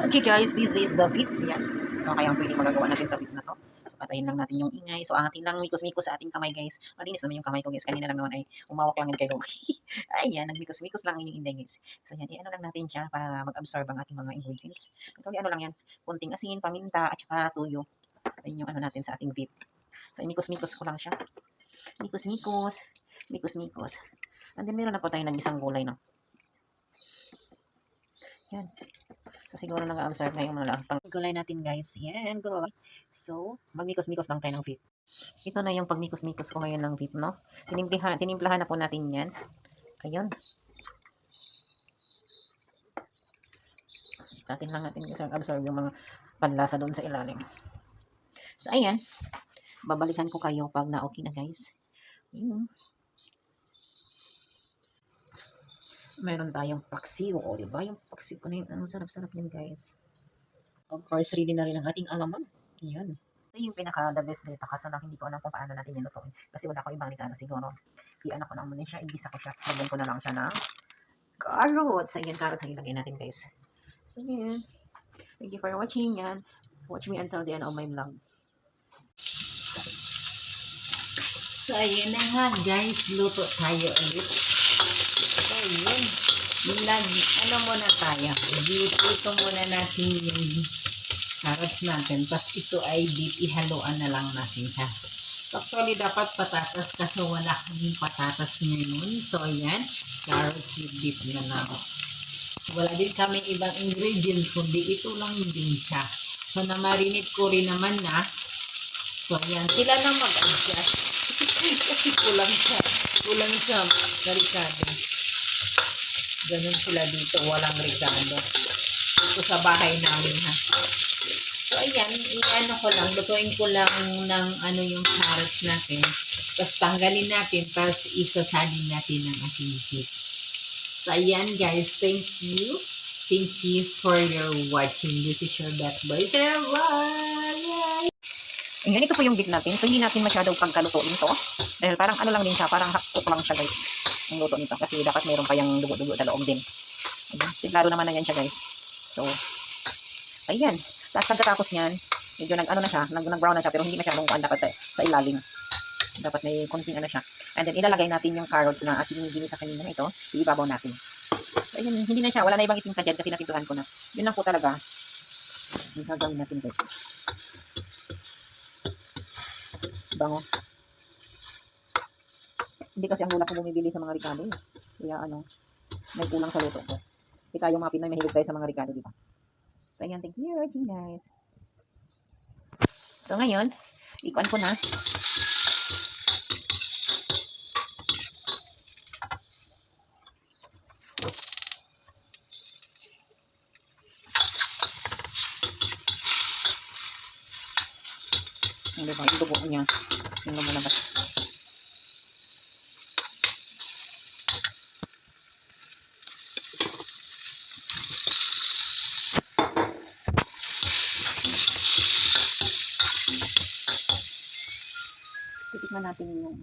Okay guys, this is the fit. Yan. Ano kaya ang pwedeng magagawa natin sa fit na to? So patayin lang natin yung ingay. So angatin lang mikos-mikos sa ating kamay guys. Malinis naman yung kamay ko guys. Kanina lang naman ay umawak lang yung kayo. Ayan, nagmikos-mikos lang yung ingay guys. So yan, i-ano lang natin siya para mag-absorb ang ating mga ingredients. Ito ano lang yan, kunting asin, paminta, at saka tuyo. Ayun yung ano natin sa ating fit. So imikos-mikos ko lang siya. Mikos-mikos. Mikos-mikos. And then meron na po tayong nag-isang gulay no. Yan. So, siguro nag-absorb na yung mga pang-gulay natin, guys. Yan, gulay. So, magmikos-mikos lang tayo ng fit. Ito na yung pagmikos-mikos ko ngayon ng fit, no? Tinimplahan na po natin yan. Ayun. Natin lang natin kasi absorb yung mga panlasa doon sa ilalim. So, ayan. Babalikan ko kayo pag na-okay na, guys. Ayun. Meron tayong paksiw. O, diba? Yung paksiw ko na yun. Ang sarap-sarap yun, guys. Of course, ready na rin ang ating alaman. Yan. Ito yung pinaka-the best dito. Kaso lang, hindi ko alam kung paano natin nilutuin. Kasi wala ko ibang regalo siguro. I-ano ko na muna siya. Igisa ko siya. Sabon ko na lang siya ng carrots. Ayan, carrots ang ilagay natin, guys. So, yan. Thank you for watching. Yan. Watch me until the end of my vlog. So, ayan na nga, guys. Luto tayo ulit. So, yun. Ano muna tayo? Ito muna natin yung carrots natin. Tapos ito ay deep. Ihaluan na lang natin siya. Actually, dapat patatas kasi wala kaming patatas ngayon. So, ayan. Carrots with deep na lang. Wala din kami ibang ingredients, kundi ito lang din siya. So, na-marinate ko rin naman na. So, ayan. Sila na mag-adjust. Kasi kulang siya. Narikado. Ganun sila dito, walang regalo. Ito sa bahay namin ha. So ayan, i-ano ko lang, lutuin ko lang ng ano yung carrots natin. Tapos tanggalin natin, tapos isasalin natin ng ating dip. So ayan guys, thank you. Thank you for your watching. This is your Beth Boy. Bye! And ganito po yung beef natin. So, hindi natin masyadong pagkalutuin to. Dahil parang ano lang din siya. Parang hakot lang siya, guys. Ang luto nito. Kasi dapat meron pa yung dugo-dugo sa loob din. Ayan. Tiglado naman na yan siya, guys. So, ayan. Tapos pagkatapos niyan, medyo nag-ano na siya. Nag-brown na siya. Pero hindi masyadong kuan dapat sa ilalim. Dapat may konting ano siya. And then, ilalagay natin yung carrots na ating ginisa kanina na ito. Ibabaw natin. So, ayan. Hindi na siya. Wala na ibang itinta dyan kasi natimplahan ko na. Yun lang po talaga. Yung gagawin natin, guys. Bango. Hindi kasi ang gula ko bumibili sa mga Ricardo. Kaya ano, may kulang sa luto ko. Kita yung mga Pinoy mahilig tayo sa mga Ricardo, di ba? So, ayan. Thank you for watching, guys. So, ngayon, ikuan ko na. Hindi ba? Yung dugo niya. Yung lumalabas. Titikman natin yung